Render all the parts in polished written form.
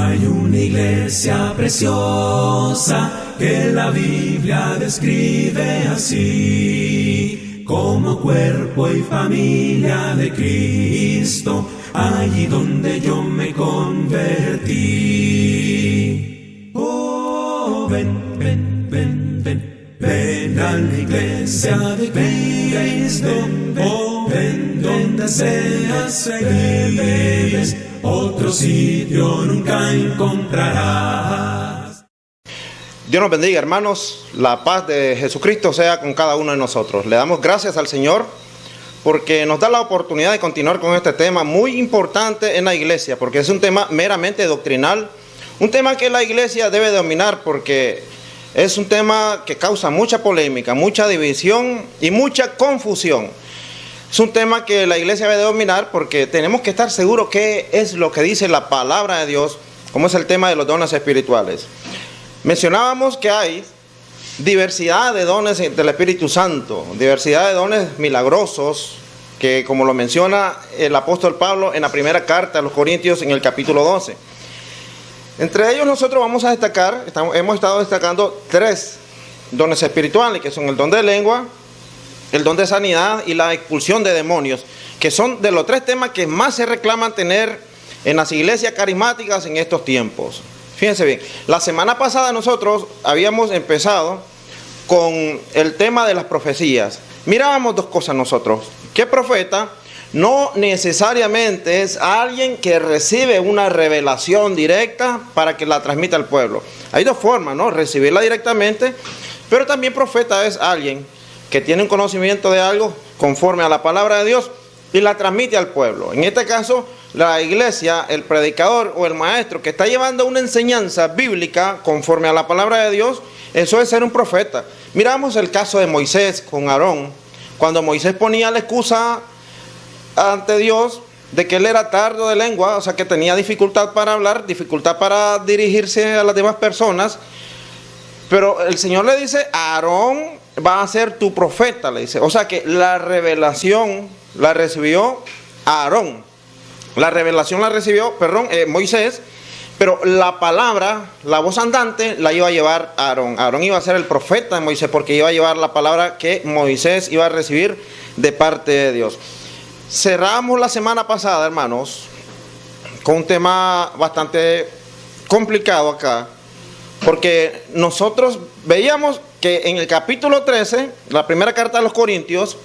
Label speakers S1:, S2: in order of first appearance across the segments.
S1: Hay una iglesia preciosa que la Biblia describe así, como cuerpo y familia de Cristo, allí donde yo me convertí. Oh, ven, ven, ven, ven, ven a la iglesia de Cristo. Oh, ven donde seas feliz, otro sitio nunca encontrarás.
S2: Dios nos bendiga, hermanos. La paz de Jesucristo sea con cada uno de nosotros. Le damos gracias al Señor porque nos da la oportunidad de continuar con este tema muy importante en la iglesia, porque es un tema meramente doctrinal, un tema que la iglesia debe dominar porque es un tema que causa mucha polémica, mucha división y mucha confusión. Es un tema que la iglesia debe dominar porque tenemos que estar seguros qué es lo que dice la palabra de Dios, como es el tema de los dones espirituales. Mencionábamos que hay diversidad de dones del Espíritu Santo, diversidad de dones milagrosos, que como lo menciona el apóstol Pablo en la primera carta a los Corintios en el capítulo 12. Entre ellos nosotros vamos a destacar, hemos estado destacando 3 dones espirituales, que son el don de lengua, el don de sanidad y la expulsión de demonios, que son de los 3 temas que más se reclaman tener en las iglesias carismáticas en estos tiempos. Fíjense bien, la semana pasada nosotros habíamos empezado con el tema de las profecías. Mirábamos 2 cosas nosotros, que profeta no necesariamente es alguien que recibe una revelación directa para que la transmita al pueblo. Hay 2 formas, ¿no? Recibirla directamente, pero también profeta es alguien que tiene un conocimiento de algo conforme a la palabra de Dios y la transmite al pueblo. En este caso, la iglesia, el predicador o el maestro que está llevando una enseñanza bíblica conforme a la palabra de Dios, eso es ser un profeta. Miramos el caso de Moisés con Aarón, cuando Moisés ponía la excusa ante Dios de que él era tardo de lengua, o sea que tenía dificultad para hablar, dificultad para dirigirse a las demás personas, pero el Señor le dice, Aarón va a ser tu profeta, le dice. O sea que la revelación la recibió Aarón. La revelación la recibió, Moisés, pero la palabra, la voz andante, la iba a llevar Aarón. Aarón iba a ser el profeta de Moisés porque iba a llevar la palabra que Moisés iba a recibir de parte de Dios. Cerramos la semana pasada, hermanos, con un tema bastante complicado acá, porque nosotros veíamos que en el capítulo 13, la primera carta a los Corintios,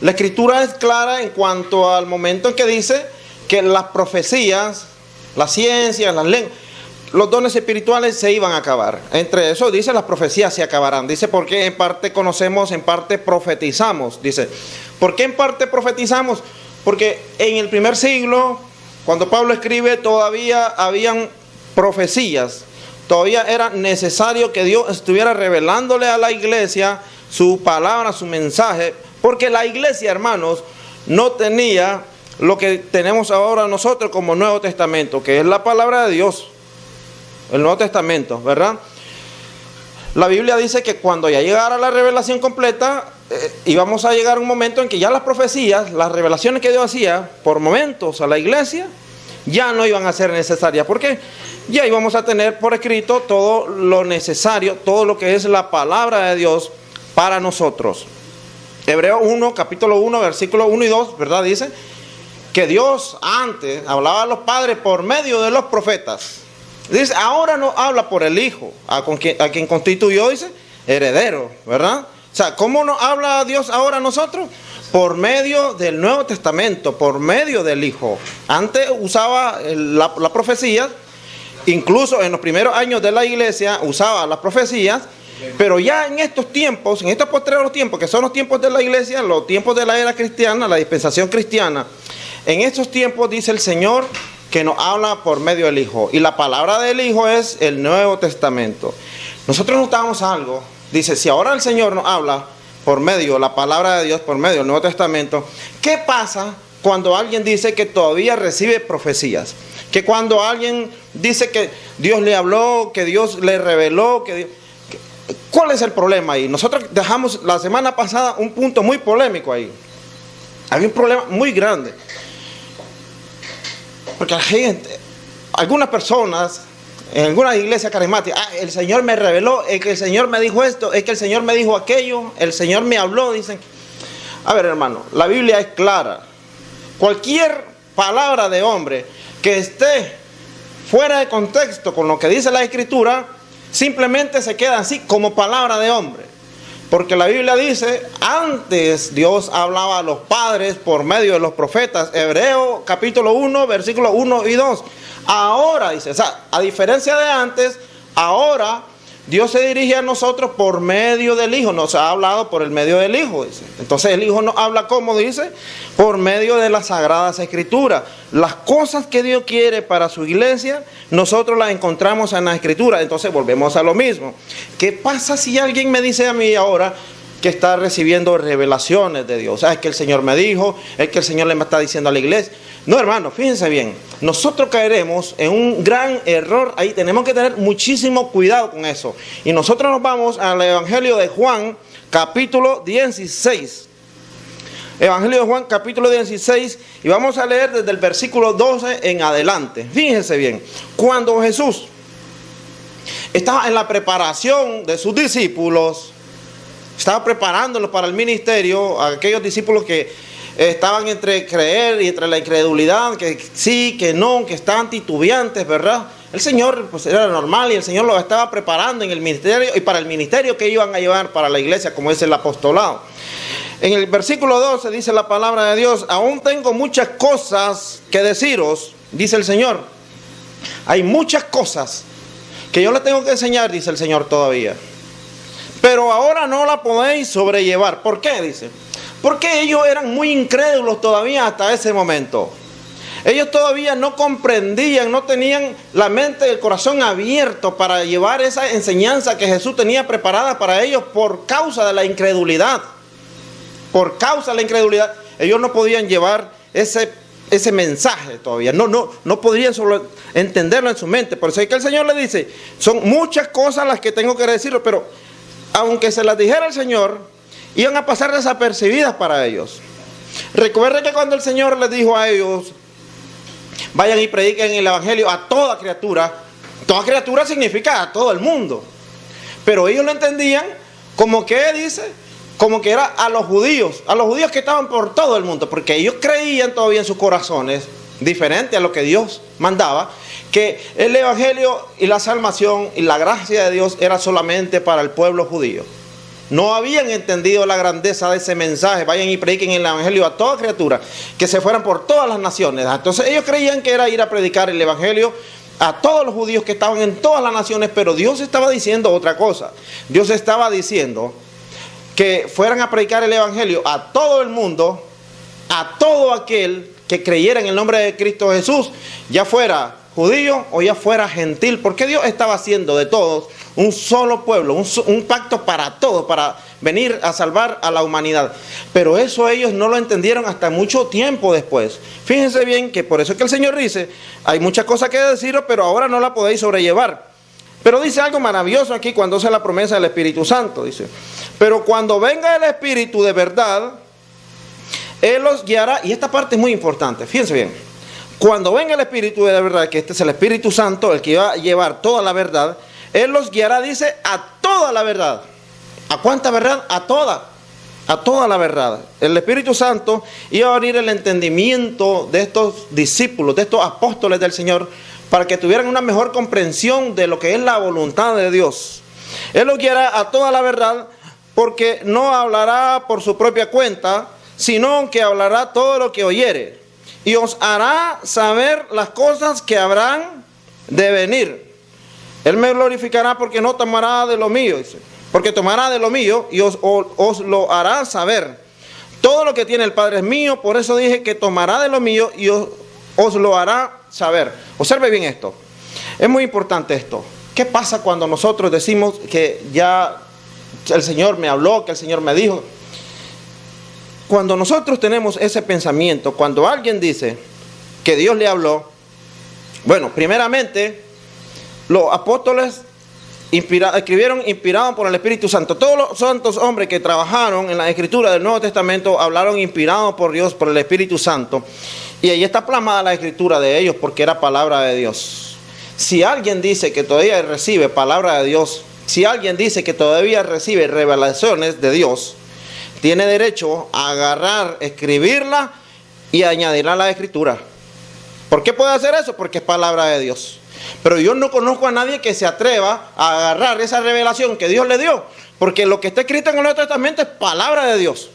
S2: la escritura es clara en cuanto al momento en que dice que las profecías, las ciencias, las lenguas, los dones espirituales se iban a acabar. Entre eso dice las profecías se acabarán. Dice porque en parte conocemos, en parte profetizamos. Dice, ¿por qué en parte profetizamos? Porque en el primer siglo, cuando Pablo escribe, todavía habían profecías. Todavía era necesario que Dios estuviera revelándole a la iglesia su palabra, su mensaje, porque la iglesia, hermanos, no tenía lo que tenemos ahora nosotros como Nuevo Testamento, que es la palabra de Dios, el Nuevo Testamento, ¿verdad? La Biblia dice que cuando ya llegara la revelación completa, íbamos a llegar a un momento en que ya las profecías, las revelaciones que Dios hacía por momentos a la iglesia, ya no iban a ser necesarias. ¿Por qué? Ya íbamos a tener por escrito todo lo necesario, todo lo que es la palabra de Dios para nosotros. Hebreos 1, capítulo 1, versículo 1 y 2, ¿verdad? Dice que Dios antes hablaba a los padres por medio de los profetas. Dice, ahora no habla por el Hijo, a quien constituyó, dice, heredero, ¿verdad? O sea, ¿cómo nos habla Dios ahora a nosotros? Por medio del Nuevo Testamento, por medio del Hijo. Antes usaba la profecía, incluso en los primeros años de la iglesia usaba las profecías, pero ya en estos tiempos, en estos postreros tiempos, que son los tiempos de la iglesia, los tiempos de la era cristiana, la dispensación cristiana, en estos tiempos dice el Señor que nos habla por medio del Hijo. Y la palabra del Hijo es el Nuevo Testamento. Nosotros notamos algo, dice, si ahora el Señor nos habla por medio de la palabra de Dios, por medio del Nuevo Testamento, ¿qué pasa cuando alguien dice que todavía recibe profecías? Que cuando alguien dice que Dios le habló, que Dios le reveló, ¿cuál es el problema ahí? Nosotros dejamos la semana pasada un punto muy polémico ahí. Hay un problema muy grande. Porque la gente, algunas personas en algunas iglesias carismáticas, el Señor me reveló, es que el Señor me dijo esto, es que el Señor me dijo aquello, el Señor me habló, dicen. A ver, hermano, la Biblia es clara. Cualquier palabra de hombre que esté fuera de contexto con lo que dice la Escritura, simplemente se queda así como palabra de hombre. Porque la Biblia dice, antes Dios hablaba a los padres por medio de los profetas. Hebreo capítulo 1, versículos 1 y 2. Ahora, dice, o sea, a diferencia de antes, ahora Dios se dirige a nosotros por medio del Hijo. Nos ha hablado por el medio del Hijo, dice. Entonces el Hijo nos habla, ¿cómo dice? Por medio de las Sagradas Escrituras. Las cosas que Dios quiere para su iglesia, nosotros las encontramos en la Escritura. Entonces volvemos a lo mismo. ¿Qué pasa si alguien me dice a mí ahora que está recibiendo revelaciones de Dios? O sea, es que el Señor me dijo, es que el Señor le está diciendo a la iglesia. No, hermano, fíjense bien, nosotros caeremos en un gran error ahí, tenemos que tener muchísimo cuidado con eso. Y nosotros nos vamos al Evangelio de Juan, capítulo 16. Evangelio de Juan, capítulo 16, y vamos a leer desde el versículo 12 en adelante. Fíjense bien, cuando Jesús estaba en la preparación de sus discípulos, estaba preparándolos para el ministerio, a aquellos discípulos que estaban entre creer y entre la incredulidad, que sí, que no, que estaban titubeantes, ¿verdad? El Señor, pues era normal, y el Señor los estaba preparando en el ministerio y para el ministerio que iban a llevar para la iglesia, como es el apostolado. En el versículo 12 dice la palabra de Dios: aún tengo muchas cosas que deciros, dice el Señor. Hay muchas cosas que yo les tengo que enseñar, dice el Señor todavía. Pero ahora no la podéis sobrellevar. ¿Por qué? Dice. Porque ellos eran muy incrédulos todavía hasta ese momento. Ellos todavía no comprendían, no tenían la mente y el corazón abierto para llevar esa enseñanza que Jesús tenía preparada para ellos por causa de la incredulidad. Por causa de la incredulidad, ellos no podían llevar ese mensaje todavía. No podrían solo entenderlo en su mente. Por eso es que el Señor le dice, son muchas cosas las que tengo que decirles, pero aunque se las dijera el Señor, iban a pasar desapercibidas para ellos. Recuerden que cuando el Señor les dijo a ellos, vayan y prediquen el Evangelio a toda criatura significa a todo el mundo. Pero ellos lo entendían como que dice, como que era a los judíos que estaban por todo el mundo, porque ellos creían todavía en sus corazones, diferente a lo que Dios mandaba, que el Evangelio y la salvación y la gracia de Dios era solamente para el pueblo judío. No habían entendido la grandeza de ese mensaje. Vayan y prediquen el Evangelio a toda criatura, que se fueran por todas las naciones. Entonces ellos creían que era ir a predicar el Evangelio a todos los judíos que estaban en todas las naciones, pero Dios estaba diciendo otra cosa. Dios estaba diciendo que fueran a predicar el Evangelio a todo el mundo, a todo aquel que creyera en el nombre de Cristo Jesús, ya fuera judío o ya fuera gentil, porque Dios estaba haciendo de todos un solo pueblo, un pacto para todos, para venir a salvar a la humanidad. Pero eso ellos no lo entendieron hasta mucho tiempo después. Fíjense bien que por eso es que el Señor dice, hay muchas cosas que deciros, pero ahora no la podéis sobrellevar. Pero dice algo maravilloso aquí cuando hace la promesa del Espíritu Santo, dice, pero cuando venga el Espíritu de verdad, Él los guiará, y esta parte es muy importante, fíjense bien, cuando venga el Espíritu de verdad, que este es el Espíritu Santo, el que va a llevar toda la verdad, Él los guiará, dice, a toda la verdad. ¿A cuánta verdad? A toda la verdad. El Espíritu Santo iba a abrir el entendimiento de estos discípulos, de estos apóstoles del Señor, para que tuvieran una mejor comprensión de lo que es la voluntad de Dios. Él los guiará a toda la verdad, porque no hablará por su propia cuenta, sino que hablará todo lo que oyere, y os hará saber las cosas que habrán de venir. Él me glorificará porque no tomará de lo mío, dice, porque tomará de lo mío y os lo hará saber. Todo lo que tiene el Padre es mío, por eso dije que tomará de lo mío y os lo hará saber. Observe bien esto, es muy importante esto. ¿Qué pasa cuando nosotros decimos que ya el Señor me habló, que el Señor me dijo? Cuando nosotros tenemos ese pensamiento, cuando alguien dice que Dios le habló, bueno, primeramente, los apóstoles escribieron inspirados por el Espíritu Santo. Todos los santos hombres que trabajaron en la escritura del Nuevo Testamento hablaron inspirados por Dios, por el Espíritu Santo. Y ahí está plasmada la escritura de ellos porque era palabra de Dios. Si alguien dice que todavía recibe palabra de Dios, si alguien dice que todavía recibe revelaciones de Dios, tiene derecho a agarrar, escribirla y añadirla a la escritura. ¿Por qué puede hacer eso? Porque es palabra de Dios. Pero yo no conozco a nadie que se atreva a agarrar esa revelación que Dios le dio, porque lo que está escrito en el Nuevo Testamento es palabra de Dios.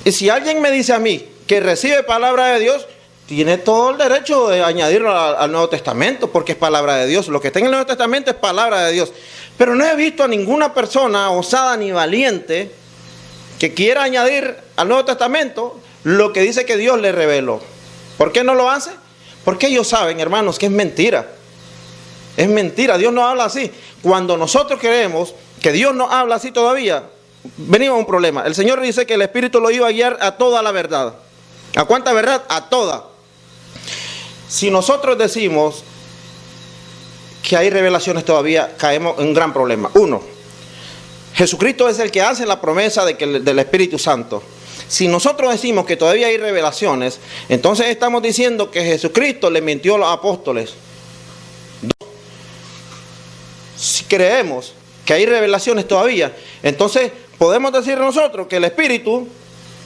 S2: Y si alguien me dice a mí que recibe palabra de Dios, tiene todo el derecho de añadirlo al Nuevo Testamento, porque es palabra de Dios. Lo que está en el Nuevo Testamento es palabra de Dios. Pero no he visto a ninguna persona osada ni valiente que quiera añadir al Nuevo Testamento lo que dice que Dios le reveló. ¿Por qué no lo hace? Porque ellos saben, hermanos, que es mentira. Es mentira, Dios no habla así. Cuando nosotros creemos que Dios no habla así todavía, venimos a un problema. El Señor dice que el Espíritu lo iba a guiar a toda la verdad. ¿A cuánta verdad? A toda. Si nosotros decimos que hay revelaciones todavía, caemos en un gran problema. Uno, Jesucristo es el que hace la promesa del Espíritu Santo. Si nosotros decimos que todavía hay revelaciones, entonces estamos diciendo que Jesucristo le mintió a los apóstoles. Dos, si creemos que hay revelaciones todavía, entonces podemos decir nosotros que el Espíritu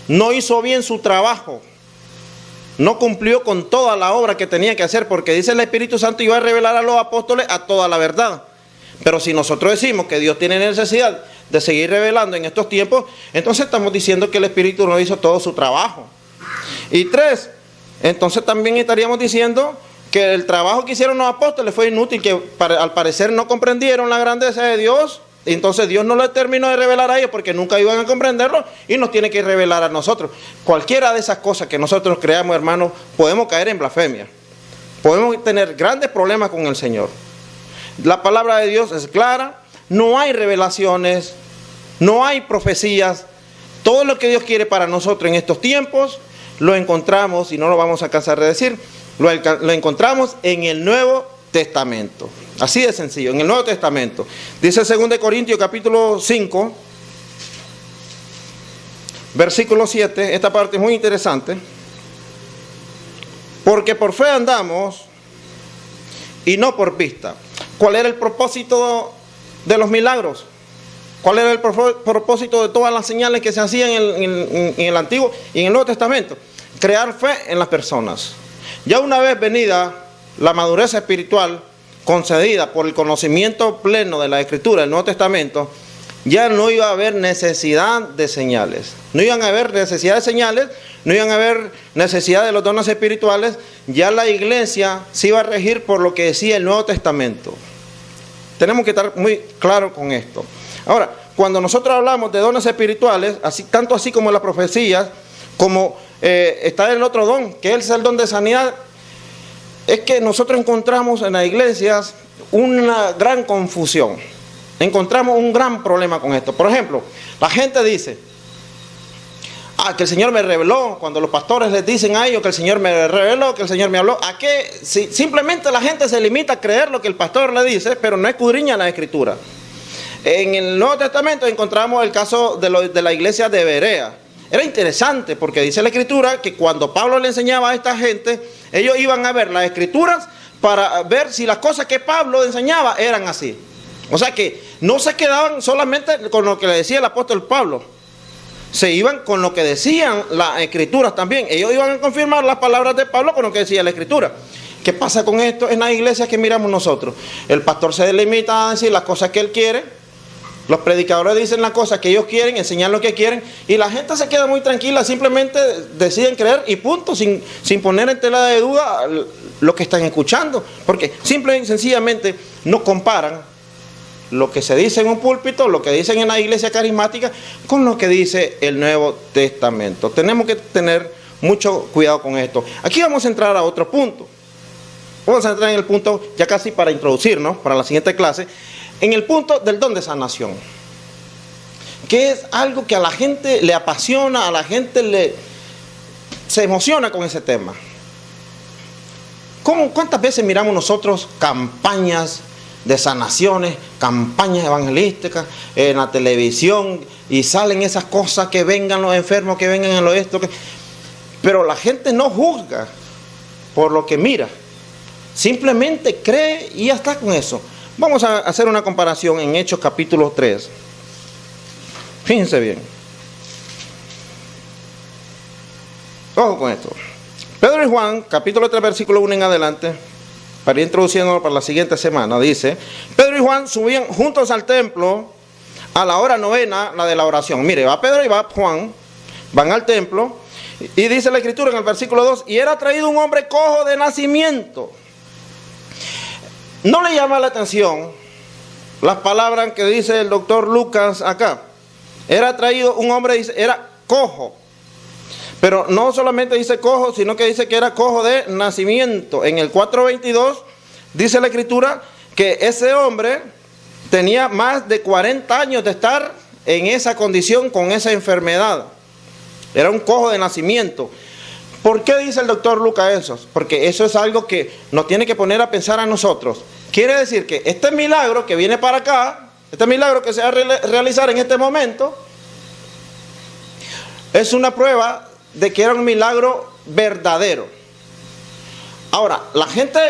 S2: no hizo bien su trabajo. No cumplió con toda la obra que tenía que hacer, porque dice el Espíritu Santo iba a revelar a los apóstoles a toda la verdad. Pero si nosotros decimos que Dios tiene necesidad de seguir revelando en estos tiempos, entonces estamos diciendo que el Espíritu no hizo todo su trabajo. Y tres, entonces también estaríamos diciendo que el trabajo que hicieron los apóstoles fue inútil, que al parecer no comprendieron la grandeza de Dios. Entonces Dios no le terminó de revelar a ellos porque nunca iban a comprenderlo, y nos tiene que revelar a nosotros. Cualquiera de esas cosas que nosotros creamos, hermanos, podemos caer en blasfemia. Podemos tener grandes problemas con el Señor. La palabra de Dios es clara, no hay revelaciones, no hay profecías. Todo lo que Dios quiere para nosotros en estos tiempos lo encontramos, y no lo vamos a cansar de decir, lo encontramos en el Nuevo Testamento. Así de sencillo, en el Nuevo Testamento. Dice 2 Corintios capítulo 5, versículo 7, esta parte es muy interesante. Porque por fe andamos y no por vista. ¿Cuál era el propósito de los milagros? ¿Cuál era el propósito de todas las señales que se hacían en el Antiguo y en el Nuevo Testamento? Crear fe en las personas. Ya una vez venida la madurez espiritual concedida por el conocimiento pleno de la Escritura del Nuevo Testamento, ya no iba a haber necesidad de señales. No iban a haber necesidad de señales, no iban a haber necesidad de los dones espirituales. Ya la iglesia se iba a regir por lo que decía el Nuevo Testamento. Tenemos que estar muy claros con esto. Ahora, cuando nosotros hablamos de dones espirituales, tanto así como las profecías, como está el otro don, que es el don de sanidad, es que nosotros encontramos en las iglesias una gran confusión. Encontramos un gran problema con esto. Por ejemplo, la gente dice, que el Señor me reveló, cuando los pastores les dicen a ellos que el Señor me reveló, que el Señor me habló. ¿A qué? Simplemente la gente se limita a creer lo que el pastor le dice, pero no escudriña la Escritura. En el Nuevo Testamento encontramos el caso de la iglesia de Berea. Era interesante porque dice la Escritura que cuando Pablo le enseñaba a esta gente, ellos iban a ver las Escrituras para ver si las cosas que Pablo enseñaba eran así. O sea que no se quedaban solamente con lo que le decía el apóstol Pablo, se iban con lo que decían las Escrituras también. Ellos iban a confirmar las palabras de Pablo con lo que decía la Escritura. ¿Qué pasa con esto en las iglesias que miramos nosotros? El pastor se limita a decir las cosas que él quiere. Los predicadores dicen las cosas que ellos quieren, enseñan lo que quieren, y la gente se queda muy tranquila, simplemente deciden creer y punto, sin poner en tela de duda lo que están escuchando, porque simple y sencillamente no comparan lo que se dice en un púlpito, lo que dicen en la iglesia carismática, con lo que dice el Nuevo Testamento. Tenemos que tener mucho cuidado con esto. Aquí vamos a entrar a otro punto. Vamos a entrar en el punto, ya casi para introducirnos, para la siguiente clase, en el punto del don de sanación, que es algo que a la gente le apasiona, a la gente se emociona con ese tema. ¿Cuántas veces miramos nosotros campañas de sanaciones, campañas evangelísticas en la televisión, y salen esas cosas, que vengan los enfermos, que vengan en lo esto, pero la gente no juzga por lo que mira, Simplemente cree y ya está con eso. Vamos a hacer una comparación en Hechos capítulo 3. Fíjense bien. Ojo con esto. Pedro y Juan, capítulo 3, versículo 1 en adelante, para ir introduciéndolo para la siguiente semana, dice: Pedro y Juan subían juntos al templo a la hora novena, la de la oración. Mire, va Pedro y va Juan, van al templo, y dice la escritura en el versículo 2, y era traído un hombre cojo de nacimiento. ¿No le llama la atención las palabras que dice el doctor Lucas acá? Era traído un hombre, dice, era cojo. Pero no solamente dice cojo, sino que dice que era cojo de nacimiento. En el 4:22 dice la escritura que ese hombre tenía más de 40 años de estar en esa condición, con esa enfermedad. Era un cojo de nacimiento. ¿Por qué dice el doctor Lucas eso? Porque eso es algo que nos tiene que poner a pensar a nosotros. Quiere decir que este milagro que viene para acá, este milagro que se va a realizar en este momento, es una prueba de que era un milagro verdadero. Ahora, la gente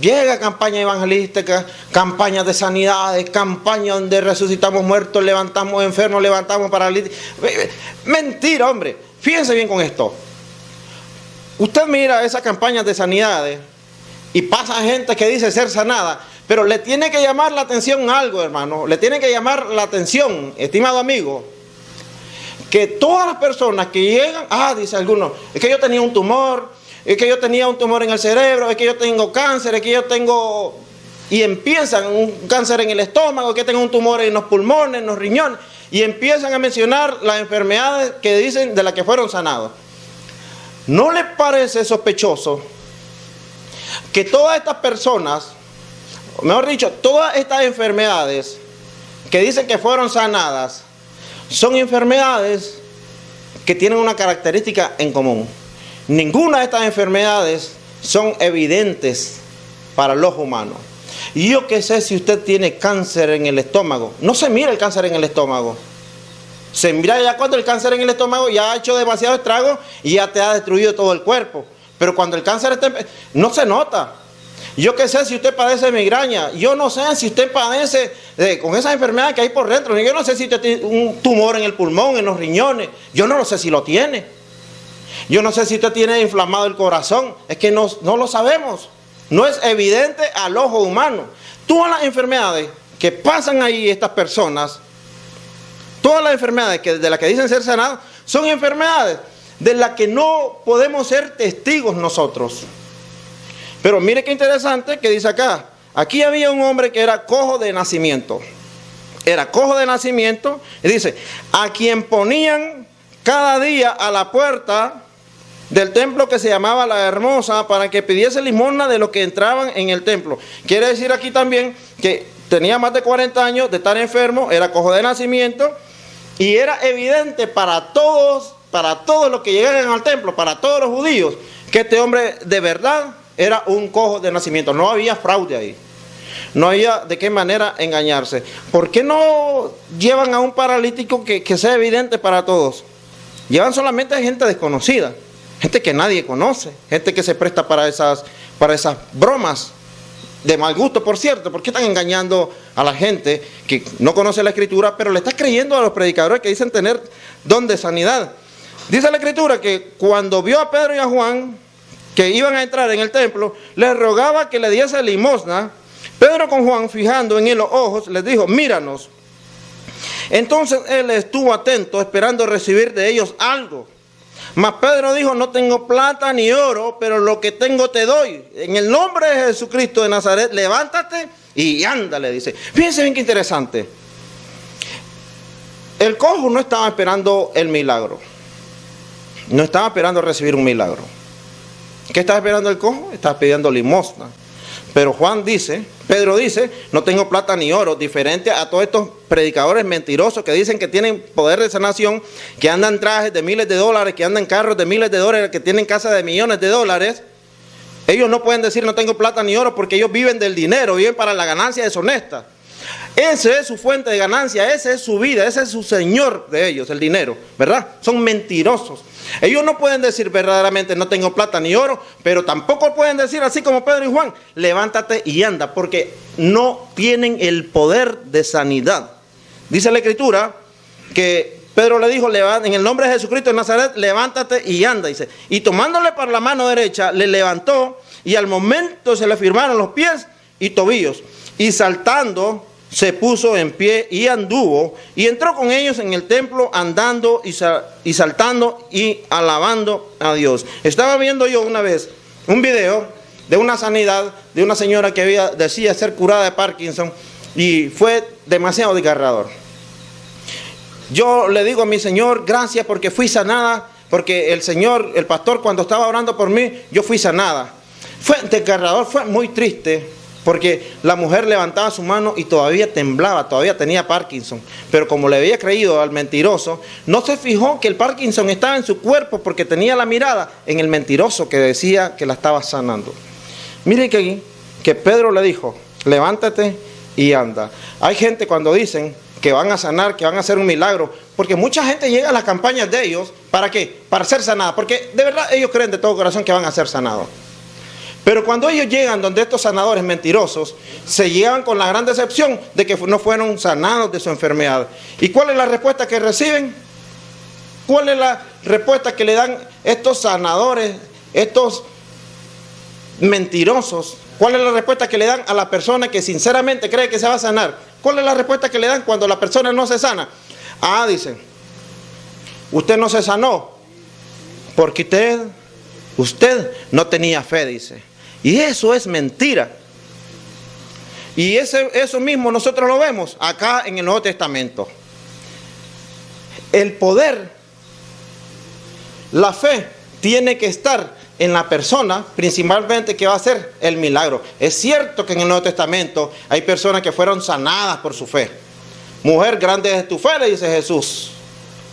S2: llega a campañas evangelísticas, campañas de sanidades, campañas donde resucitamos muertos, levantamos enfermos, levantamos paralíticos. Mentira, hombre. Fíjense bien con esto. Usted mira esas campañas de sanidades y pasa gente que dice ser sanada, pero le tiene que llamar la atención algo, hermano. Le tiene que llamar la atención, estimado amigo, que todas las personas que llegan, dice alguno, es que yo tenía un tumor, es que yo tenía un tumor en el cerebro, es que yo tengo cáncer, es que yo tengo... Y empiezan un cáncer en el estómago, es que tengo un tumor en los pulmones, en los riñones, y empiezan a mencionar las enfermedades que dicen de las que fueron sanados. ¿No les parece sospechoso que todas estas personas, mejor dicho, todas estas enfermedades que dicen que fueron sanadas, son enfermedades que tienen una característica en común? Ninguna de estas enfermedades son evidentes para el ojo humano. Y yo qué sé si usted tiene cáncer en el estómago. No se mira el cáncer en el estómago. Se mira ya cuando el cáncer en el estómago ya ha hecho demasiado estrago y ya te ha destruido todo el cuerpo. Pero cuando el cáncer está, no se nota. Yo qué sé si usted padece de migraña. Yo no sé si usted padece con esa enfermedad que hay por dentro. Yo no sé si usted tiene un tumor en el pulmón, en los riñones. Yo no lo sé si lo tiene. Yo no sé si usted tiene inflamado el corazón. Es que no lo sabemos. No es evidente al ojo humano. Todas las enfermedades que pasan ahí estas personas, todas las enfermedades de las que dicen ser sanadas, son enfermedades de las que no podemos ser testigos nosotros. Pero mire qué interesante que dice acá. Aquí había un hombre que era cojo de nacimiento. Era cojo de nacimiento. Y dice, a quien ponían cada día a la puerta del templo que se llamaba La Hermosa, para que pidiese limosna de los que entraban en el templo. Quiere decir aquí también que tenía más de 40 años de estar enfermo, era cojo de nacimiento, y era evidente para todos los que llegaran al templo, para todos los judíos, que este hombre de verdad era un cojo de nacimiento. No había fraude ahí. No había de qué manera engañarse. ¿Por qué no llevan a un paralítico que sea evidente para todos? Llevan solamente a gente desconocida, gente que nadie conoce, gente que se presta para esas bromas de mal gusto, por cierto. ¿Por qué están engañando a la gente que no conoce la Escritura, pero le está creyendo a los predicadores que dicen tener don de sanidad? Dice la Escritura que cuando vio a Pedro y a Juan que iban a entrar en el templo, les rogaba que le diese limosna. Pedro con Juan, fijando en él los ojos, les dijo, míranos. Entonces él estuvo atento, esperando recibir de ellos algo. Mas Pedro dijo, no tengo plata ni oro, pero lo que tengo te doy. En el nombre de Jesucristo de Nazaret, levántate y ándale, dice. Fíjense bien qué interesante. El cojo no estaba esperando el milagro. No estaba esperando recibir un milagro. ¿Qué estaba esperando el cojo? Estaba pidiendo limosna. Pero Pedro dice, no tengo plata ni oro, diferente a todos estos predicadores mentirosos que dicen que tienen poder de sanación, que andan trajes de miles de dólares, que andan carros de miles de dólares, que tienen casas de millones de dólares. Ellos no pueden decir no tengo plata ni oro porque ellos viven del dinero, viven para la ganancia deshonesta. Esa es su fuente de ganancia, esa es su vida, ese es su señor de ellos, el dinero, ¿verdad? Son mentirosos. Ellos no pueden decir verdaderamente no tengo plata ni oro, pero tampoco pueden decir así como Pedro y Juan, levántate y anda, porque no tienen el poder de sanidad. Dice la Escritura que Pedro le dijo, en el nombre de Jesucristo de Nazaret, levántate y anda, dice. Y tomándole por la mano derecha, le levantó y al momento se le firmaron los pies y tobillos. Y saltando, se puso en pie y anduvo y entró con ellos en el templo andando y saltando y alabando a Dios. Estaba viendo yo una vez un video de una sanidad de una señora que decía ser curada de Parkinson y fue demasiado desgarrador. Yo le digo a mi Señor, gracias porque fui sanada, porque el pastor cuando estaba orando por mí, yo fui sanada. Fue desgarrador, fue muy triste. Porque la mujer levantaba su mano y todavía temblaba, todavía tenía Parkinson. Pero como le había creído al mentiroso, no se fijó que el Parkinson estaba en su cuerpo porque tenía la mirada en el mentiroso que decía que la estaba sanando. Miren que Pedro le dijo, levántate y anda. Hay gente cuando dicen que van a sanar, que van a hacer un milagro, porque mucha gente llega a las campañas de ellos, ¿para qué? Para ser sanada, porque de verdad ellos creen de todo corazón que van a ser sanados. Pero cuando ellos llegan donde estos sanadores mentirosos, se llegan con la gran decepción de que no fueron sanados de su enfermedad. ¿Y cuál es la respuesta que reciben? ¿Cuál es la respuesta que le dan estos sanadores, estos mentirosos? ¿Cuál es la respuesta que le dan a la persona que sinceramente cree que se va a sanar? ¿Cuál es la respuesta que le dan cuando la persona no se sana? Ah, dicen, usted no se sanó porque usted no tenía fe, dice. Y eso es mentira. Y eso mismo nosotros lo vemos acá en el Nuevo Testamento. El poder, la fe, tiene que estar en la persona, principalmente que va a hacer el milagro. Es cierto que en el Nuevo Testamento hay personas que fueron sanadas por su fe. Mujer, grande es tu fe, le dice Jesús.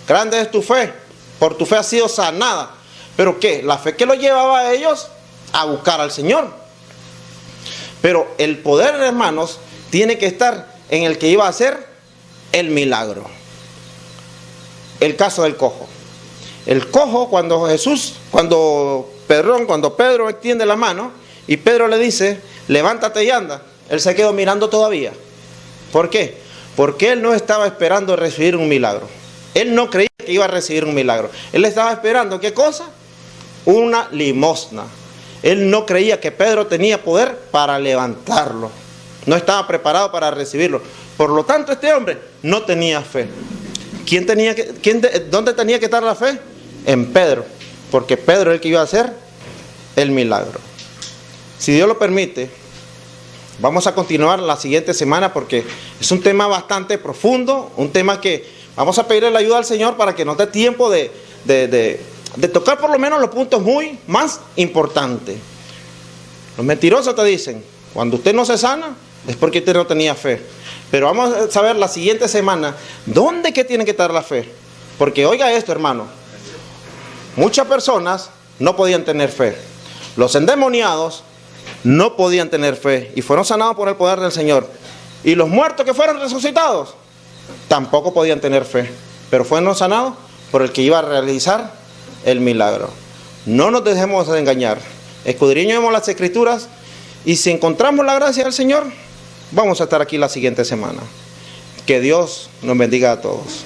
S2: Grande es tu fe, por tu fe has sido sanada. ¿Pero qué? La fe que lo llevaba a ellos a buscar al Señor. Pero el poder, hermanos, tiene que estar en el que iba a hacer el milagro. El caso del cojo. El cojo, cuando Pedro extiende la mano y Pedro le dice, levántate y anda, él se quedó mirando todavía. ¿Por qué? Porque él no estaba esperando recibir un milagro. Él no creía que iba a recibir un milagro. Él estaba esperando, ¿qué cosa? Una limosna. Él no creía que Pedro tenía poder para levantarlo. No estaba preparado para recibirlo. Por lo tanto, este hombre no tenía fe. ¿Dónde tenía que estar la fe? En Pedro. Porque Pedro es el que iba a hacer el milagro. Si Dios lo permite, vamos a continuar la siguiente semana porque es un tema bastante profundo. Un tema que vamos a pedirle la ayuda al Señor para que nos dé tiempo de tocar por lo menos los puntos más importantes. Los mentirosos te dicen, cuando usted no se sana, es porque usted no tenía fe. Pero vamos a saber la siguiente semana, ¿dónde que tiene que estar la fe? Porque oiga esto, hermano, muchas personas no podían tener fe. Los endemoniados no podían tener fe y fueron sanados por el poder del Señor. Y los muertos que fueron resucitados, tampoco podían tener fe, pero fueron sanados por el que iba a realizar el milagro. No nos dejemos de engañar, escudriñemos las Escrituras y si encontramos la gracia del Señor, vamos a estar aquí la siguiente semana. Que Dios nos bendiga a todos.